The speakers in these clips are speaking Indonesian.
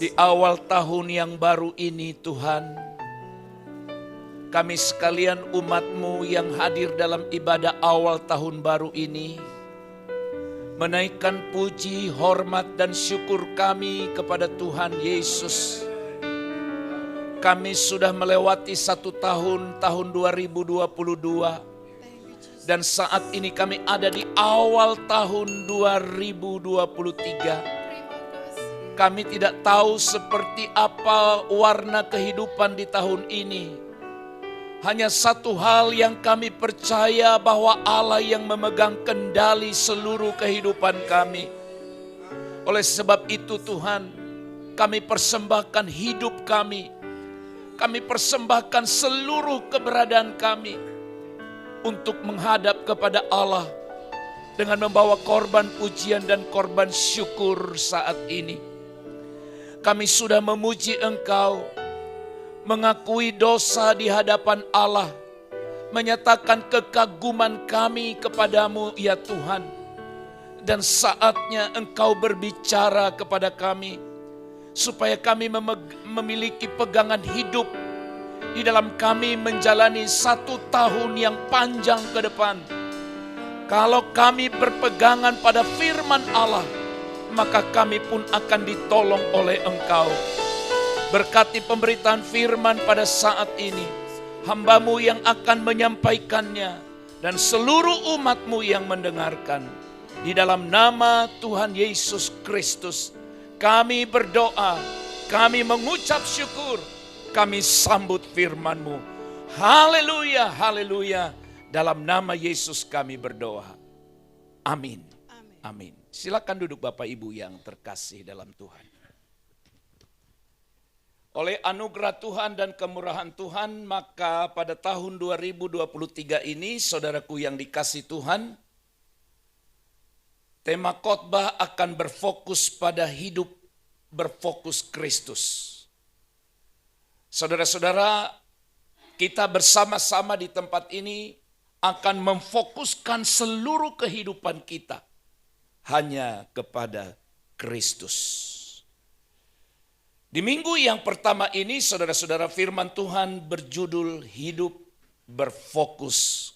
Di awal tahun yang baru ini Tuhan, kami sekalian umat-Mu yang hadir dalam ibadah awal tahun baru ini, menaikkan puji, hormat dan syukur kami kepada Tuhan Yesus. Kami sudah melewati 1 tahun 2022. Dan saat ini kami ada di awal tahun 2023. Kami tidak tahu seperti apa warna kehidupan di tahun ini. Hanya satu hal yang kami percaya, bahwa Allah yang memegang kendali seluruh kehidupan kami. Oleh sebab itu Tuhan, kami persembahkan hidup kami. Kami persembahkan seluruh keberadaan kami untuk menghadap kepada Allah dengan membawa korban pujian dan korban syukur saat ini. Kami sudah memuji Engkau, mengakui dosa di hadapan Allah, menyatakan kekaguman kami kepadamu ya Tuhan. Dan saatnya Engkau berbicara kepada kami, supaya kami memiliki pegangan hidup di dalam kami menjalani 1 tahun yang panjang ke depan. Kalau kami berpegangan pada firman Allah, maka kami pun akan ditolong oleh Engkau. Berkati pemberitaan firman pada saat ini, hamba-Mu yang akan menyampaikannya, dan seluruh umat-Mu yang mendengarkan. Di dalam nama Tuhan Yesus Kristus, kami berdoa, kami mengucap syukur, kami sambut firman-Mu. Haleluya, haleluya. Dalam nama Yesus kami berdoa. Amin. Amin. Silakan duduk Bapak Ibu yang terkasih dalam Tuhan. Oleh anugerah Tuhan dan kemurahan Tuhan, maka pada tahun 2023 ini, saudaraku yang dikasih Tuhan, tema khotbah akan berfokus pada hidup berfokus Kristus. Saudara-saudara, kita bersama-sama di tempat ini akan memfokuskan seluruh kehidupan kita hanya kepada Kristus. Di minggu yang pertama ini, saudara-saudara, firman Tuhan berjudul Hidup Berfokus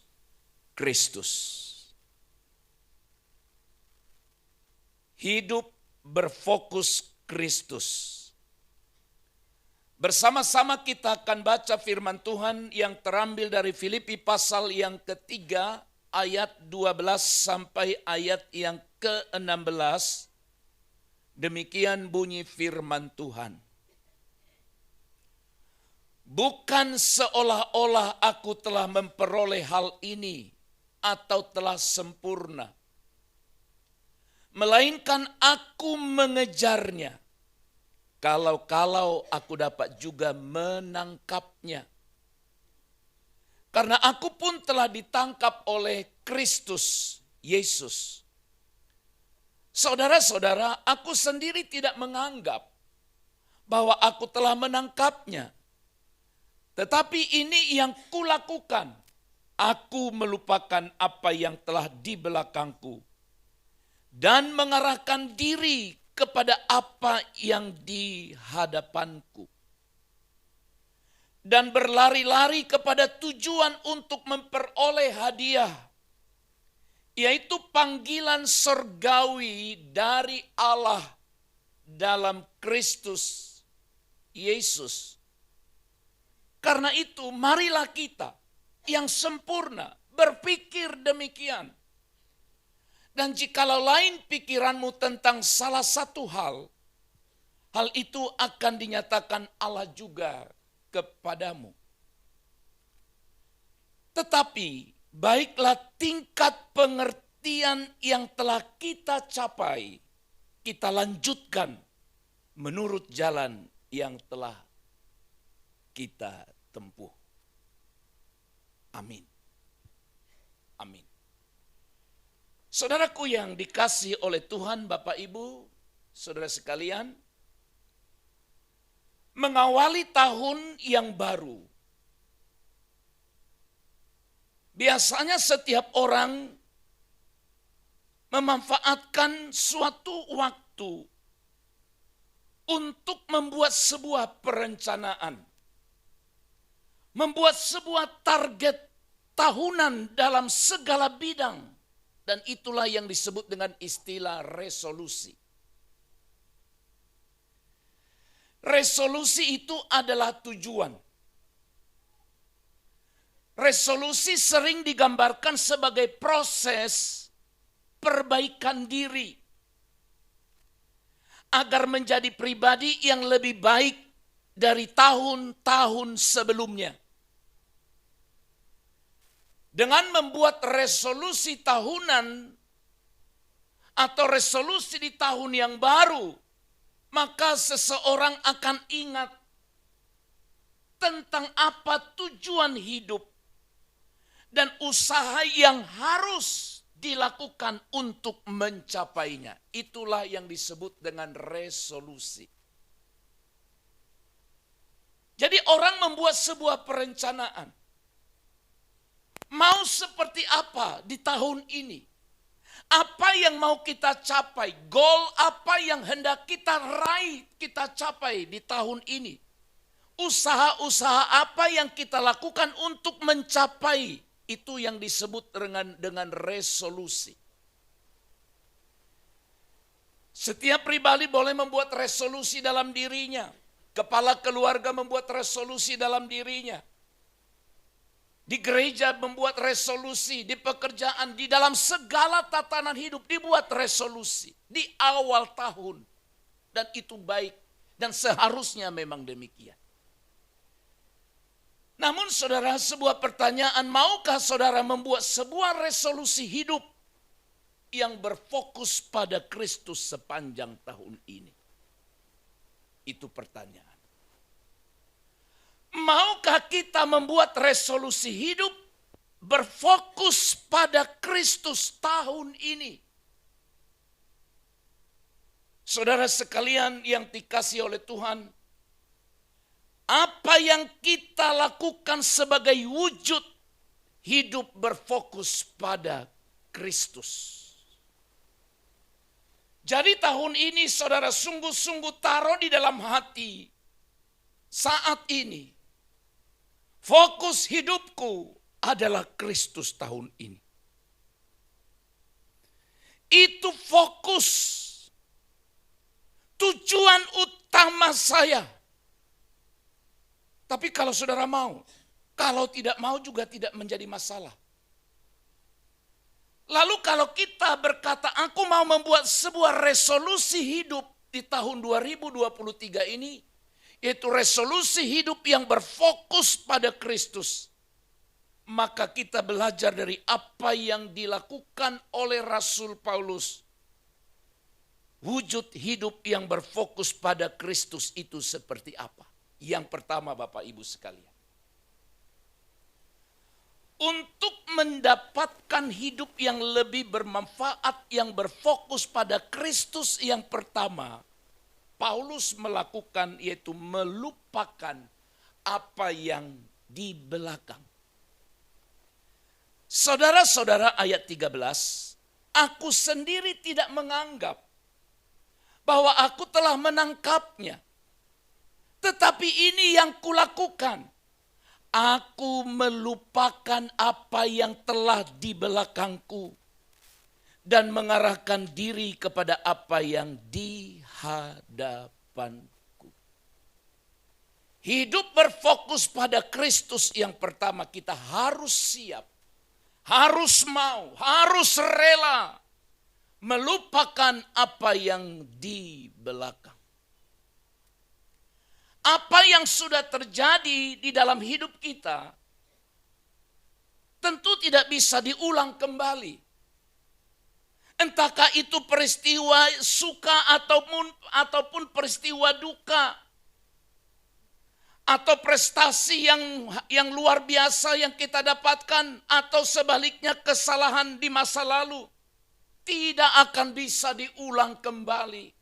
Kristus. Hidup berfokus Kristus. Bersama-sama kita akan baca firman Tuhan yang terambil dari Filipi pasal yang ketiga, ayat 12 sampai ayat yang ke-16. Demikian bunyi firman Tuhan. Bukan seolah-olah aku telah memperoleh hal ini atau telah sempurna, melainkan aku mengejarnya, kalau-kalau aku dapat juga menangkapnya. Karena aku pun telah ditangkap oleh Kristus Yesus. Saudara-saudara, aku sendiri tidak menganggap bahwa aku telah menangkapnya. Tetapi ini yang kulakukan. Aku melupakan apa yang telah di belakangku dan mengarahkan diri kepada apa yang di hadapanku. Dan berlari-lari kepada tujuan untuk memperoleh hadiah, yaitu panggilan surgawi dari Allah dalam Kristus Yesus. Karena itu marilah kita yang sempurna berpikir demikian. Dan jikalau lain pikiranmu tentang salah satu hal itu akan dinyatakan Allah juga kepadamu. Tetapi baiklah tingkat pengertian yang telah kita capai, kita lanjutkan menurut jalan yang telah kita tempuh. Amin. Amin. Saudaraku yang dikasihi oleh Tuhan, Bapak Ibu, saudara sekalian, mengawali tahun yang baru, biasanya setiap orang memanfaatkan suatu waktu untuk membuat sebuah perencanaan, membuat sebuah target tahunan dalam segala bidang, dan itulah yang disebut dengan istilah resolusi. Resolusi itu adalah tujuan. Resolusi sering digambarkan sebagai proses perbaikan diri agar menjadi pribadi yang lebih baik dari tahun-tahun sebelumnya. Dengan membuat resolusi tahunan atau resolusi di tahun yang baru, maka seseorang akan ingat tentang apa tujuan hidup dan usaha yang harus dilakukan untuk mencapainya. Itulah yang disebut dengan resolusi. Jadi orang membuat sebuah perencanaan. Mau seperti apa di tahun ini? Apa yang mau kita capai? Goal apa yang hendak kita raih, kita capai di tahun ini? Usaha-usaha apa yang kita lakukan untuk mencapai? Itu yang disebut dengan resolusi. Setiap pribadi boleh membuat resolusi dalam dirinya. Kepala keluarga membuat resolusi dalam dirinya. Di gereja membuat resolusi, di pekerjaan, di dalam segala tatanan hidup dibuat resolusi. Di awal tahun. Dan itu baik. Dan seharusnya memang demikian. Namun saudara, sebuah pertanyaan, maukah saudara membuat sebuah resolusi hidup yang berfokus pada Kristus sepanjang tahun ini? Itu pertanyaan. Maukah kita membuat resolusi hidup berfokus pada Kristus tahun ini? Saudara sekalian yang dikasihi oleh Tuhan, apa yang kita lakukan sebagai wujud hidup berfokus pada Kristus. Jadi tahun ini saudara sungguh-sungguh taruh di dalam hati saat ini. Fokus hidupku adalah Kristus tahun ini. Itu fokus. Tujuan utama saya. Tapi kalau saudara mau, kalau tidak mau juga tidak menjadi masalah. Lalu kalau kita berkata, aku mau membuat sebuah resolusi hidup di tahun 2023 ini, yaitu resolusi hidup yang berfokus pada Kristus. Maka kita belajar dari apa yang dilakukan oleh Rasul Paulus. Wujud hidup yang berfokus pada Kristus itu seperti apa? Yang pertama Bapak Ibu sekalian. Untuk mendapatkan hidup yang lebih bermanfaat, yang berfokus pada Kristus yang pertama, Paulus melakukan yaitu melupakan apa yang di belakang. Saudara-saudara ayat 13, aku sendiri tidak menganggap bahwa aku telah menangkapnya. Tetapi ini yang kulakukan. Aku melupakan apa yang telah di belakangku. Dan mengarahkan diri kepada apa yang di hadapanku. Hidup berfokus pada Kristus yang pertama, kita harus siap. Harus mau, harus rela. Melupakan apa yang di belakang. Apa yang sudah terjadi di dalam hidup kita tentu tidak bisa diulang kembali. Entahkah itu peristiwa suka ataupun peristiwa duka. Atau prestasi yang luar biasa yang kita dapatkan. Atau sebaliknya kesalahan di masa lalu. Tidak akan bisa diulang kembali.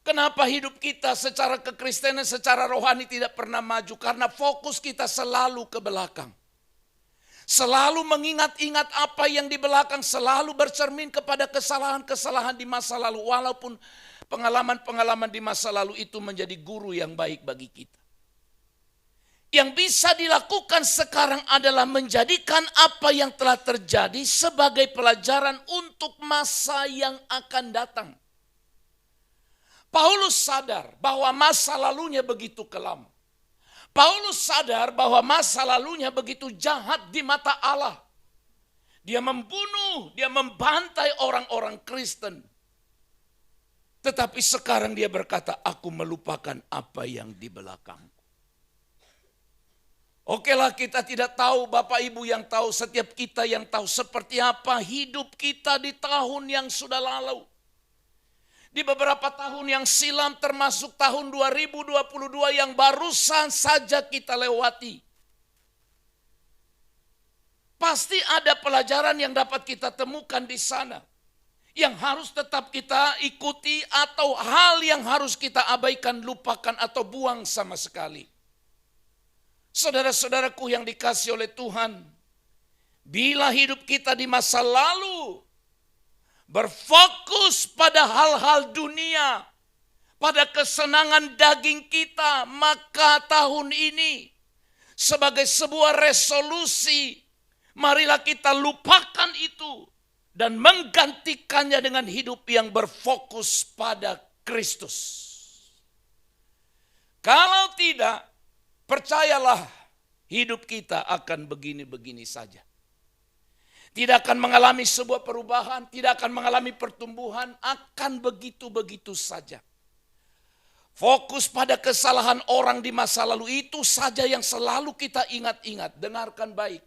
Kenapa hidup kita secara kekristenan, secara rohani tidak pernah maju? Karena fokus kita selalu ke belakang. Selalu mengingat-ingat apa yang di belakang, selalu bercermin kepada kesalahan-kesalahan di masa lalu. Walaupun Pengalaman-pengalaman di masa lalu itu menjadi guru yang baik bagi kita. Yang bisa dilakukan sekarang adalah menjadikan apa yang telah terjadi sebagai pelajaran untuk masa yang akan datang. Paulus sadar bahwa masa lalunya begitu kelam. Paulus sadar bahwa masa lalunya begitu jahat di mata Allah. Dia membunuh, dia membantai orang-orang Kristen. Tetapi sekarang dia berkata, aku melupakan apa yang di belakangku. Okelah, kita tidak tahu, Bapak Ibu yang tahu, setiap kita yang tahu seperti apa hidup kita di tahun yang sudah lalu. Di beberapa tahun yang silam termasuk tahun 2022 yang barusan saja kita lewati. Pasti ada pelajaran yang dapat kita temukan di sana. Yang harus tetap kita ikuti atau hal yang harus kita abaikan, lupakan atau buang sama sekali. Saudara-saudaraku yang dikasihi oleh Tuhan, bila hidup kita di masa lalu berfokus pada hal-hal dunia, pada kesenangan daging kita, maka tahun ini sebagai sebuah resolusi, marilah kita lupakan itu dan menggantikannya dengan hidup yang berfokus pada Kristus. Kalau tidak, percayalah, hidup kita akan begini-begini saja. Tidak akan mengalami sebuah perubahan, tidak akan mengalami pertumbuhan, akan begitu-begitu saja. Fokus pada kesalahan orang di masa lalu itu saja yang selalu kita ingat-ingat. Dengarkan baik.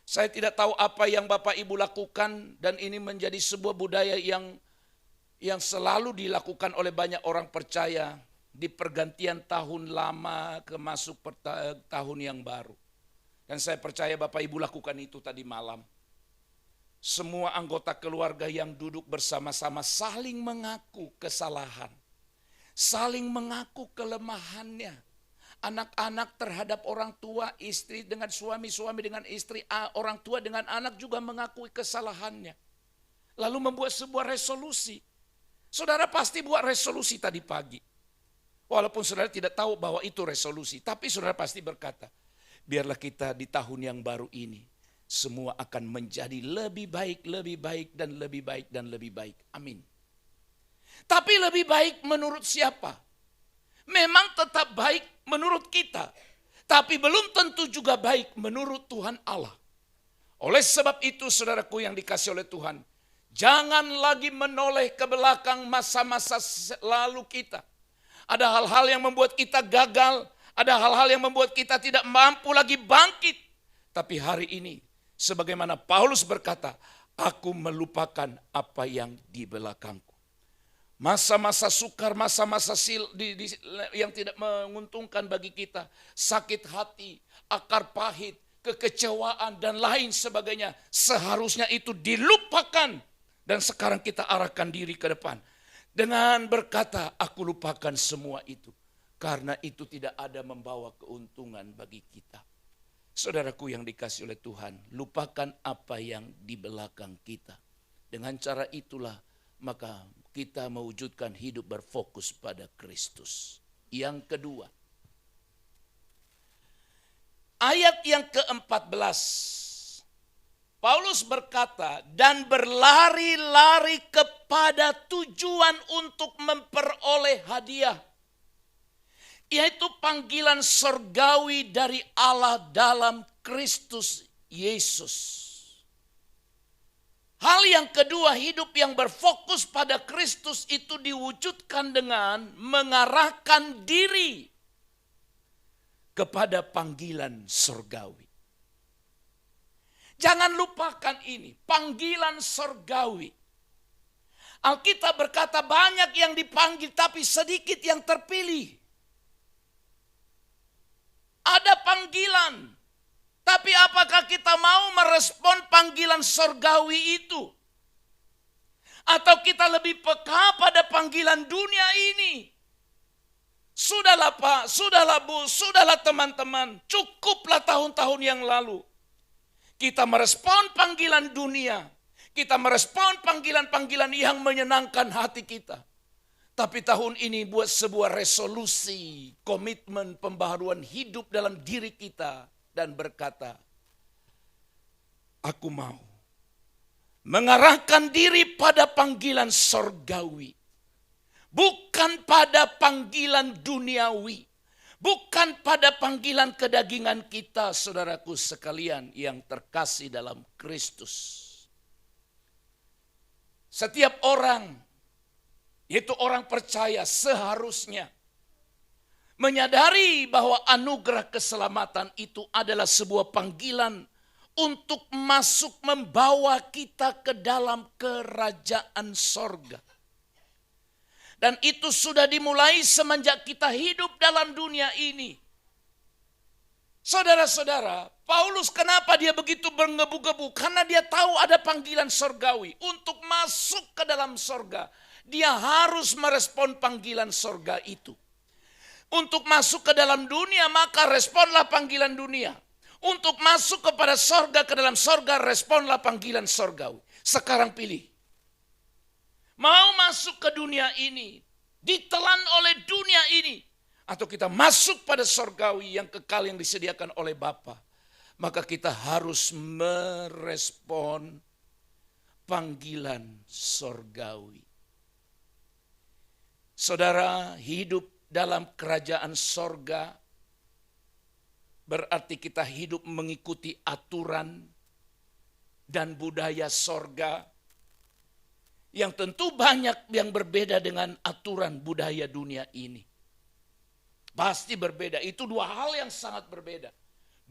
Saya tidak tahu apa yang Bapak Ibu lakukan, dan ini menjadi sebuah budaya yang selalu dilakukan oleh banyak orang percaya di pergantian tahun lama ke masuk tahun yang baru. Dan saya percaya Bapak Ibu lakukan itu tadi malam. Semua anggota keluarga yang duduk bersama-sama saling mengaku kesalahan. Saling mengaku kelemahannya. Anak-anak terhadap orang tua, istri dengan suami, suami dengan istri, orang tua dengan anak juga mengakui kesalahannya. Lalu membuat sebuah resolusi. Saudara pasti buat resolusi tadi pagi. Walaupun saudara tidak tahu bahwa itu resolusi, tapi saudara pasti berkata, biarlah kita di tahun yang baru ini, semua akan menjadi lebih baik, lebih baik, dan lebih baik, dan lebih baik. Amin. Tapi lebih baik menurut siapa? Memang tetap baik menurut kita, tapi belum tentu juga baik menurut Tuhan Allah. Oleh sebab itu saudaraku yang dikasihi oleh Tuhan, jangan lagi menoleh ke belakang masa-masa lalu kita. Ada hal-hal yang membuat kita gagal, ada hal-hal yang membuat kita tidak mampu lagi bangkit. Tapi hari ini, sebagaimana Paulus berkata, aku melupakan apa yang di belakangku. Masa-masa sukar, masa-masa yang tidak menguntungkan bagi kita. Sakit hati, akar pahit, kekecewaan, dan lain sebagainya. Seharusnya itu dilupakan. Dan sekarang kita arahkan diri ke depan. Dengan berkata, aku lupakan semua itu. Karena itu tidak ada membawa keuntungan bagi kita. Saudaraku yang dikasihi oleh Tuhan, lupakan apa yang di belakang kita. Dengan cara itulah, maka kita mewujudkan hidup berfokus pada Kristus. Yang kedua, ayat yang ke-14. Paulus berkata, dan berlari-lari kepada tujuan untuk memperoleh hadiah. Yaitu panggilan surgawi dari Allah dalam Kristus Yesus. Hal yang kedua, hidup yang berfokus pada Kristus itu diwujudkan dengan mengarahkan diri kepada panggilan surgawi. Jangan lupakan ini, panggilan surgawi. Alkitab berkata banyak yang dipanggil tapi sedikit yang terpilih. Ada panggilan, tapi apakah kita mau merespon panggilan surgawi itu? Atau kita lebih peka pada panggilan dunia ini? Sudahlah Pak, sudahlah Bu, sudahlah teman-teman, cukuplah tahun-tahun yang lalu. Kita merespon panggilan dunia, kita merespon panggilan-panggilan yang menyenangkan hati kita. Tapi tahun ini buat sebuah resolusi, komitmen pembaharuan hidup dalam diri kita dan berkata, aku mau mengarahkan diri pada panggilan sorgawi, bukan pada panggilan duniawi, bukan pada panggilan kedagingan kita, saudaraku sekalian yang terkasih dalam Kristus. Setiap orang, yaitu orang percaya, seharusnya menyadari bahwa anugerah keselamatan itu adalah sebuah panggilan untuk masuk membawa kita ke dalam kerajaan sorga. Dan itu sudah dimulai semenjak kita hidup dalam dunia ini. Saudara-saudara, Paulus kenapa dia begitu bergebu-gebu? Karena dia tahu ada panggilan sorgawi. Untuk masuk ke dalam sorga, dia harus merespon panggilan sorga itu. Untuk masuk ke dalam dunia, maka responlah panggilan dunia. Untuk masuk kepada sorga, ke dalam sorga, responlah panggilan sorgawi. Sekarang pilih. Mau masuk ke dunia ini, ditelan oleh dunia ini, atau kita masuk pada sorgawi yang kekal yang disediakan oleh Bapa, maka kita harus merespon panggilan sorgawi. Saudara, hidup dalam kerajaan sorga berarti kita hidup mengikuti aturan dan budaya sorga yang tentu banyak yang berbeda dengan aturan budaya dunia ini. Pasti berbeda, itu dua hal yang sangat berbeda.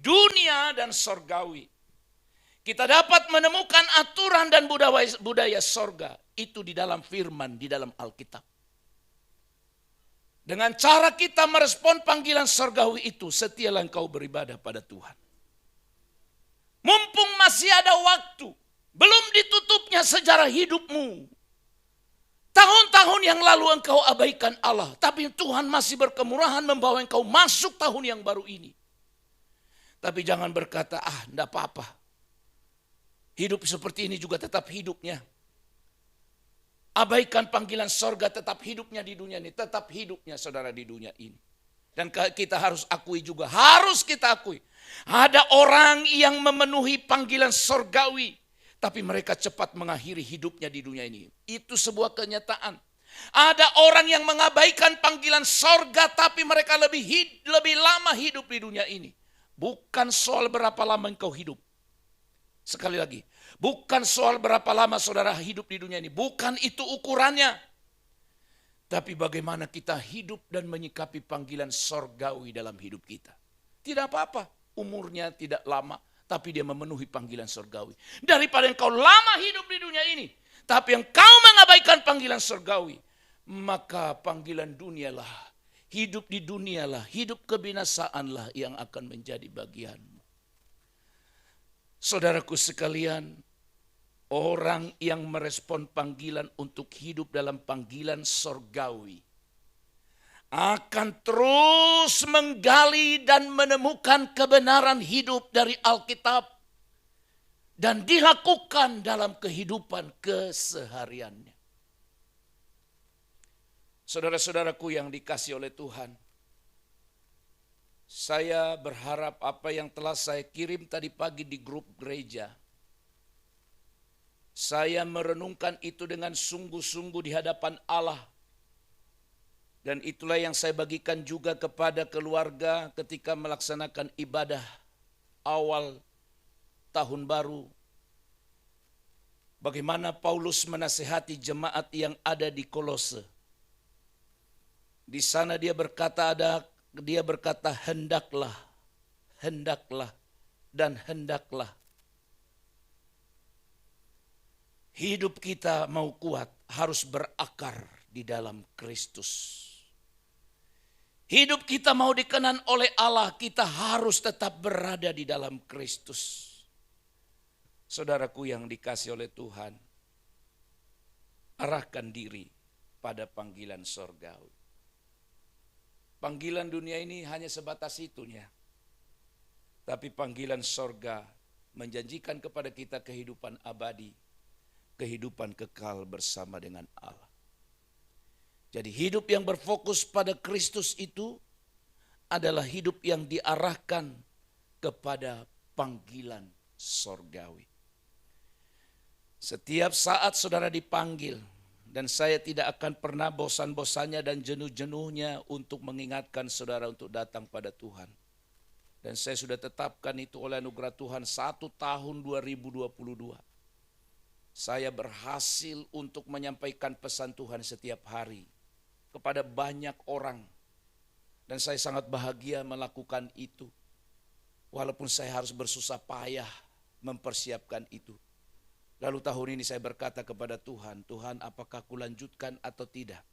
Dunia dan sorgawi. Kita dapat menemukan aturan dan budaya sorga itu di dalam firman, di dalam Alkitab. Dengan cara kita merespon panggilan sorgawi itu, setialah engkau beribadah pada Tuhan. Mumpung masih ada waktu, belum ditutupnya sejarah hidupmu. Tahun-tahun yang lalu engkau abaikan Allah, tapi Tuhan masih berkemurahan membawa engkau masuk tahun yang baru ini. Tapi jangan berkata, enggak apa-apa. Hidup seperti ini juga tetap hidupnya. Abaikan panggilan sorga, tetap hidupnya di dunia ini. Tetap hidupnya saudara di dunia ini. Dan kita harus akui juga, harus kita akui. Ada orang yang memenuhi panggilan sorgawi, tapi mereka cepat mengakhiri hidupnya di dunia ini. Itu sebuah kenyataan. Ada orang yang mengabaikan panggilan sorga, tapi mereka lebih lama hidup di dunia ini. Bukan soal berapa lama engkau hidup. Sekali lagi, bukan soal berapa lama saudara hidup di dunia ini. Bukan itu ukurannya. Tapi bagaimana kita hidup dan menyikapi panggilan sorgawi dalam hidup kita. Tidak apa-apa, umurnya tidak lama, tapi dia memenuhi panggilan sorgawi. Daripada engkau lama hidup di dunia ini, tapi engkau mengabaikan panggilan sorgawi, maka panggilan dunialah, hidup di dunialah, hidup kebinasaanlah yang akan menjadi bagianmu. Saudaraku sekalian, orang yang merespon panggilan untuk hidup dalam panggilan sorgawi akan terus menggali dan menemukan kebenaran hidup dari Alkitab dan dilakukan dalam kehidupan kesehariannya. Saudara-saudaraku yang dikasihi oleh Tuhan, saya berharap apa yang telah saya kirim tadi pagi di grup gereja, saya merenungkan itu dengan sungguh-sungguh di hadapan Allah. Dan itulah yang saya bagikan juga kepada keluarga ketika melaksanakan ibadah awal tahun baru. Bagaimana Paulus menasihati jemaat yang ada di Kolose. Di sana dia berkata hendaklah, dan hendaklah. Hidup kita mau kuat harus berakar di dalam Kristus. Hidup kita mau dikenan oleh Allah, kita harus tetap berada di dalam Kristus. Saudaraku yang dikasihi oleh Tuhan, arahkan diri pada panggilan sorgawi. Panggilan dunia ini hanya sebatas itunya. Tapi panggilan sorga menjanjikan kepada kita kehidupan abadi, kehidupan kekal bersama dengan Allah. Jadi hidup yang berfokus pada Kristus itu adalah hidup yang diarahkan kepada panggilan sorgawi. Setiap saat saudara dipanggil, dan saya tidak akan pernah bosan-bosannya dan jenuh-jenuhnya untuk mengingatkan saudara untuk datang pada Tuhan. Dan saya sudah tetapkan itu oleh anugerah Tuhan 1 tahun 2022. Saya berhasil untuk menyampaikan pesan Tuhan setiap hari kepada banyak orang. Dan saya sangat bahagia melakukan itu. Walaupun saya harus bersusah payah mempersiapkan itu. Lalu tahun ini saya berkata kepada Tuhan, Tuhan apakah aku lanjutkan atau tidak?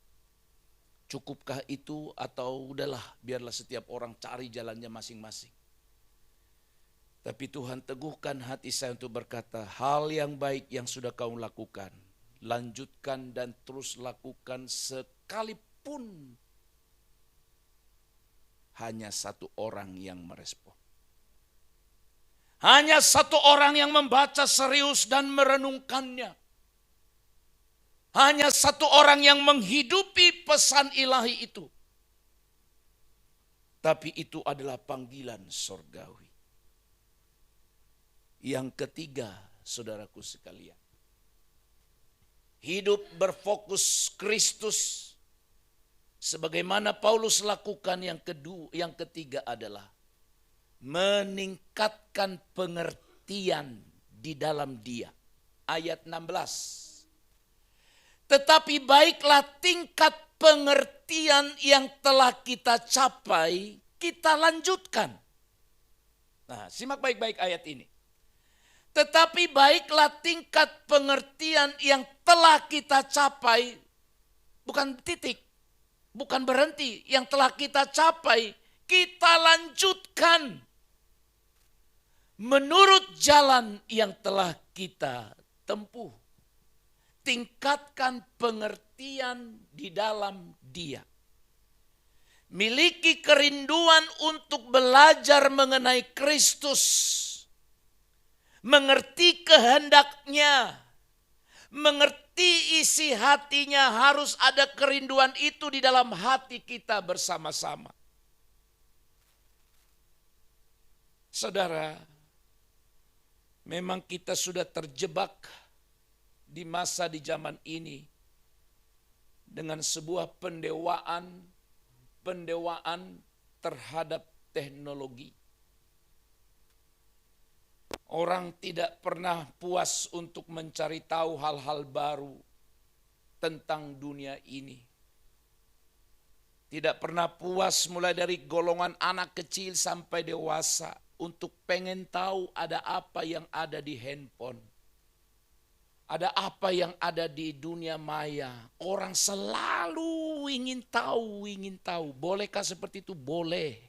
Cukupkah itu atau udahlah biarlah setiap orang cari jalannya masing-masing. Tapi Tuhan teguhkan hati saya untuk berkata, hal yang baik yang sudah kau lakukan, lanjutkan dan terus lakukan sekalipun hanya satu orang yang merespon. Hanya satu orang yang membaca serius dan merenungkannya. Hanya satu orang yang menghidupi pesan ilahi itu. Tapi itu adalah panggilan sorgawi. Yang ketiga, saudaraku sekalian. Hidup berfokus Kristus. Sebagaimana Paulus lakukan yang ketiga adalah meningkatkan pengertian di dalam Dia. Ayat 16. Tetapi baiklah tingkat pengertian yang telah kita capai, kita lanjutkan. Nah, simak baik-baik ayat ini. Tetapi baiklah tingkat pengertian yang telah kita capai, bukan titik, bukan berhenti, yang telah kita capai, kita lanjutkan. Menurut jalan yang telah kita tempuh. Tingkatkan pengertian di dalam Dia. Miliki kerinduan untuk belajar mengenai Kristus. Mengerti kehendaknya. Mengerti isi hatinya, harus ada kerinduan itu di dalam hati kita bersama-sama. Saudara, memang kita sudah terjebak di masa di zaman ini dengan sebuah pendewaan terhadap teknologi. Orang tidak pernah puas untuk mencari tahu hal-hal baru tentang dunia ini. Tidak pernah puas mulai dari golongan anak kecil sampai dewasa untuk pengen tahu ada apa yang ada di handphone. Ada apa yang ada di dunia maya. Orang selalu ingin tahu. Bolehkah seperti itu? Boleh.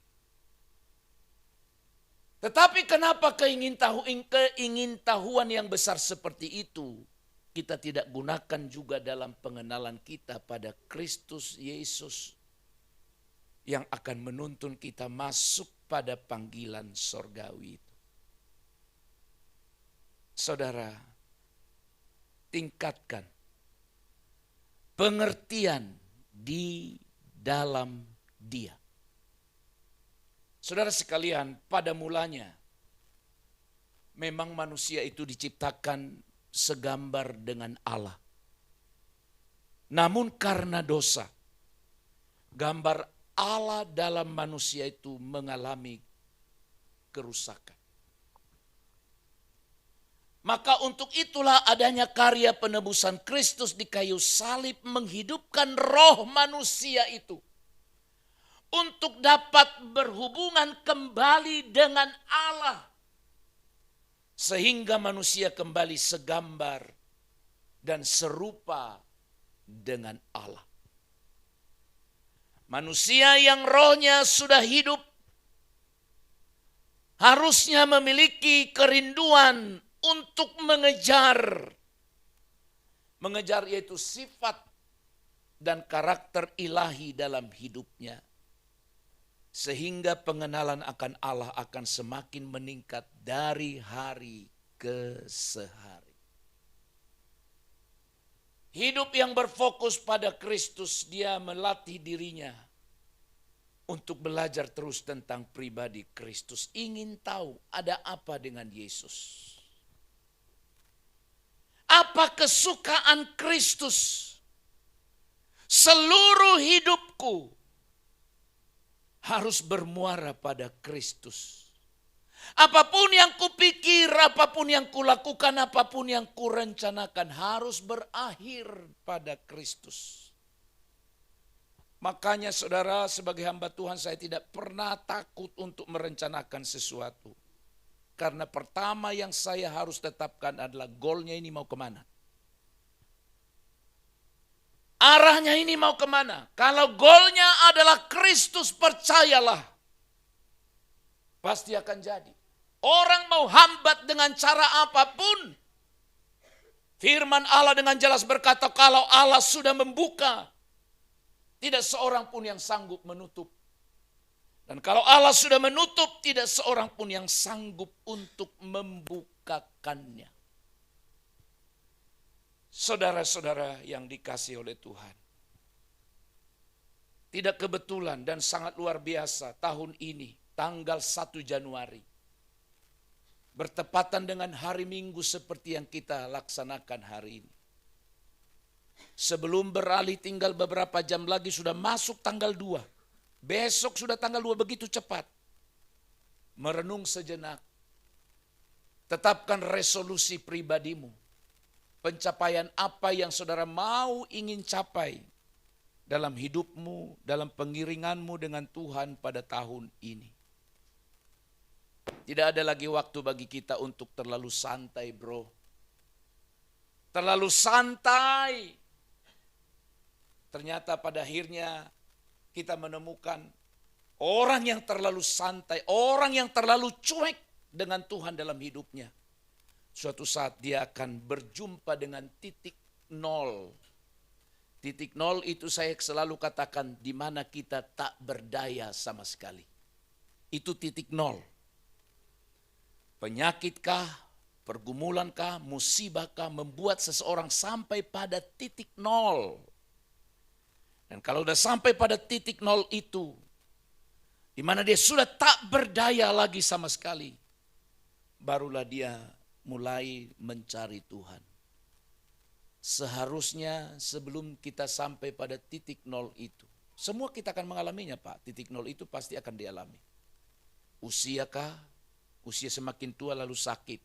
Tetapi kenapa keingintahuan yang besar seperti itu kita tidak gunakan juga dalam pengenalan kita pada Kristus Yesus yang akan menuntun kita masuk pada panggilan sorgawi itu. Saudara, tingkatkan pengertian di dalam Dia. Saudara sekalian, pada mulanya memang manusia itu diciptakan segambar dengan Allah. Namun karena dosa, gambar Allah dalam manusia itu mengalami kerusakan. Maka untuk itulah adanya karya penebusan Kristus di kayu salib menghidupkan roh manusia itu. Untuk dapat berhubungan kembali dengan Allah. Sehingga manusia kembali segambar dan serupa dengan Allah. Manusia yang rohnya sudah hidup harusnya memiliki kerinduan untuk mengejar. Mengejar yaitu sifat dan karakter ilahi dalam hidupnya. Sehingga pengenalan akan Allah akan semakin meningkat dari hari ke sehari. Hidup yang berfokus pada Kristus, dia melatih dirinya untuk belajar terus tentang pribadi Kristus. Ingin tahu ada apa dengan Yesus. Apa kesukaan Kristus? Seluruh hidupku harus bermuara pada Kristus. Apapun yang kupikir, apapun yang kulakukan, apapun yang kurencanakan harus berakhir pada Kristus. Makanya saudara, sebagai hamba Tuhan saya tidak pernah takut untuk merencanakan sesuatu. Karena pertama yang saya harus tetapkan adalah goalnya ini mau kemana. Arahnya ini mau kemana. Kalau goalnya adalah Kristus, percayalah, pasti akan jadi. Orang mau hambat dengan cara apapun. Firman Allah dengan jelas berkata, kalau Allah sudah membuka, tidak seorang pun yang sanggup menutup. Dan kalau Allah sudah menutup, tidak seorang pun yang sanggup untuk membukakannya. Saudara-saudara yang dikasihi oleh Tuhan. Tidak kebetulan dan sangat luar biasa tahun ini, tanggal 1 Januari. Bertepatan dengan hari Minggu seperti yang kita laksanakan hari ini. Sebelum beralih tinggal beberapa jam lagi sudah masuk tanggal 2. Besok sudah tanggal 2, begitu cepat. Merenung sejenak. Tetapkan resolusi pribadimu. Pencapaian apa yang saudara mau ingin capai dalam hidupmu, dalam pengiringanmu dengan Tuhan pada tahun ini. Tidak ada lagi waktu bagi kita untuk terlalu santai, bro. Terlalu santai. Ternyata pada akhirnya kita menemukan orang yang terlalu santai, orang yang terlalu cuek dengan Tuhan dalam hidupnya. Suatu saat dia akan berjumpa dengan titik nol. Titik nol itu saya selalu katakan di mana kita tak berdaya sama sekali. Itu titik nol. Penyakitkah, pergumulankah, musibahkah membuat seseorang sampai pada titik nol. Dan kalau sudah sampai pada titik nol itu, di mana dia sudah tak berdaya lagi sama sekali, barulah dia mulai mencari Tuhan. Seharusnya sebelum kita sampai pada titik nol itu, semua kita akan mengalaminya, Pak. Titik nol itu pasti akan dialami. Usiakah? Usia semakin tua lalu sakit.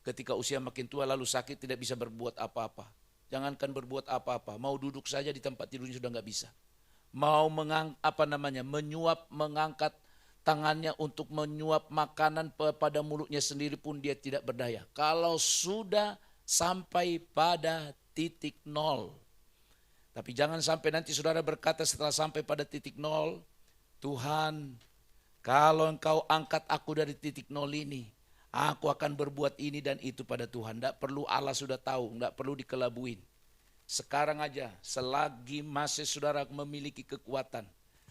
Ketika usia makin tua lalu sakit tidak bisa berbuat apa-apa. Jangankan berbuat apa-apa, mau duduk saja di tempat tidurnya sudah nggak bisa. Mau menyuap, mengangkat tangannya untuk menyuap makanan pada mulutnya sendiri pun dia tidak berdaya. Kalau sudah sampai pada titik nol. Tapi jangan sampai nanti saudara berkata setelah sampai pada titik nol, Tuhan, kalau Engkau angkat aku dari titik nol ini, aku akan berbuat ini dan itu pada Tuhan. Tidak perlu, Allah sudah tahu, tidak perlu dikelabuin. Sekarang aja, selagi masih saudara memiliki kekuatan,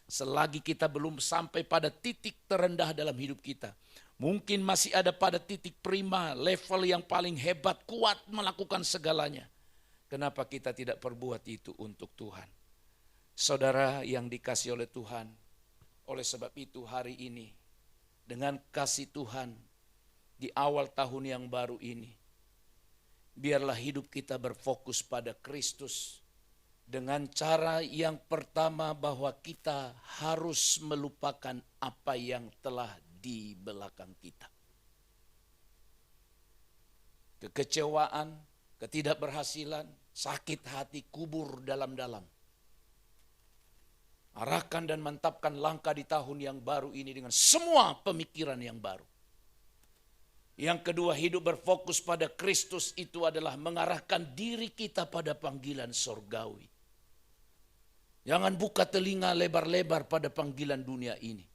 selagi kita belum sampai pada titik terendah dalam hidup kita, mungkin masih ada pada titik prima, level yang paling hebat, kuat melakukan segalanya. Kenapa kita tidak perbuat itu untuk Tuhan? Saudara yang dikasihi oleh Tuhan, oleh sebab itu hari ini, dengan kasih Tuhan di awal tahun yang baru ini, biarlah hidup kita berfokus pada Kristus. Dengan cara yang pertama bahwa kita harus melupakan apa yang telah di belakang kita. Kekecewaan, ketidakberhasilan, sakit hati kubur dalam-dalam. Arahkan dan mantapkan langkah di tahun yang baru ini dengan semua pemikiran yang baru. Yang kedua, hidup berfokus pada Kristus itu adalah mengarahkan diri kita pada panggilan sorgawi. Jangan buka telinga lebar-lebar pada panggilan dunia ini.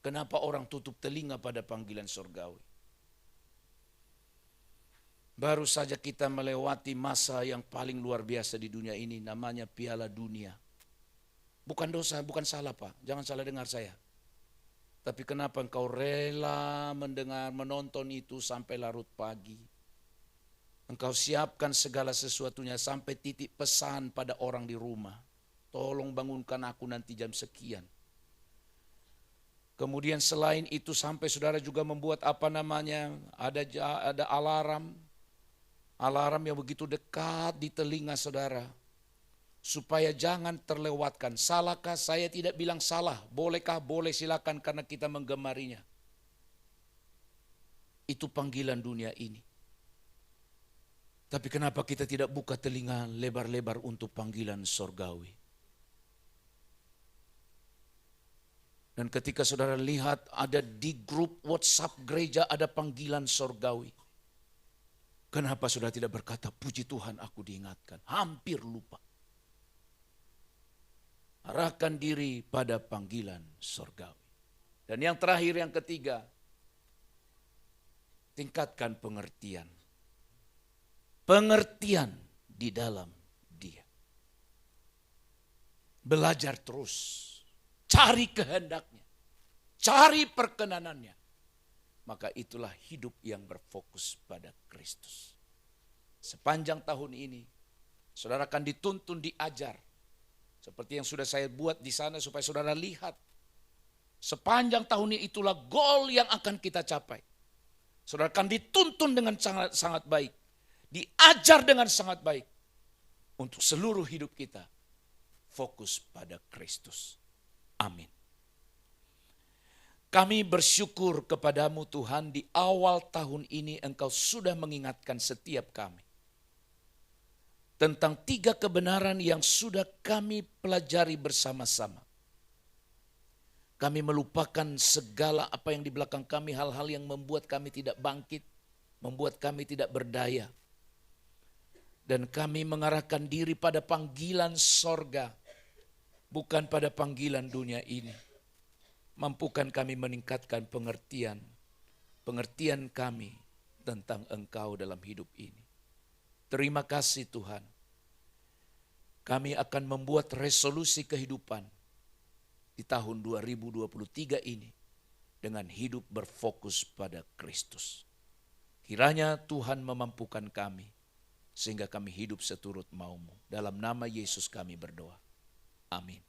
Kenapa orang tutup telinga pada panggilan sorgawi? Baru saja kita melewati masa yang paling luar biasa di dunia ini, namanya Piala Dunia. Bukan dosa, bukan salah, Pak. Jangan salah dengar saya. Tapi kenapa engkau rela mendengar, menonton itu sampai larut pagi? Engkau siapkan segala sesuatunya sampai titik pesan pada orang di rumah. Tolong bangunkan aku nanti jam sekian. Kemudian selain itu sampai saudara juga membuat ada alarm. Alarm yang begitu dekat di telinga saudara. Supaya jangan terlewatkan. Salahkah? Saya tidak bilang salah. Bolehkah? Boleh, silakan karena kita menggemarinya. Itu panggilan dunia ini. Tapi kenapa kita tidak buka telinga lebar-lebar untuk panggilan sorgawi? Dan ketika saudara lihat ada di grup WhatsApp gereja ada panggilan sorgawi. Kenapa saudara tidak berkata, puji Tuhan aku diingatkan. Hampir lupa. Arahkan diri pada panggilan sorgawi. Dan yang terakhir, yang ketiga, tingkatkan pengertian. Pengertian di dalam Dia. Belajar terus. Cari kehendaknya. Cari perkenanannya. Maka itulah hidup yang berfokus pada Kristus. Sepanjang tahun ini, saudara akan dituntun diajar. Seperti yang sudah saya buat di sana supaya saudara lihat. Sepanjang tahun ini itulah goal yang akan kita capai. Saudara akan dituntun dengan sangat baik. Diajar dengan sangat baik. Untuk seluruh hidup kita. Fokus pada Kristus. Amin. Kami bersyukur kepadamu Tuhan, di awal tahun ini Engkau sudah mengingatkan setiap kami. Tentang 3 kebenaran yang sudah kami pelajari bersama-sama. Kami melupakan segala apa yang di belakang kami, hal-hal yang membuat kami tidak bangkit, membuat kami tidak berdaya. Dan kami mengarahkan diri pada panggilan sorga, bukan pada panggilan dunia ini. Mampukan kami meningkatkan pengertian kami tentang Engkau dalam hidup ini. Terima kasih Tuhan. Kami akan membuat resolusi kehidupan di tahun 2023 ini dengan hidup berfokus pada Kristus. Kiranya Tuhan memampukan kami sehingga kami hidup seturut mau-Mu. Dalam nama Yesus kami berdoa. Amin.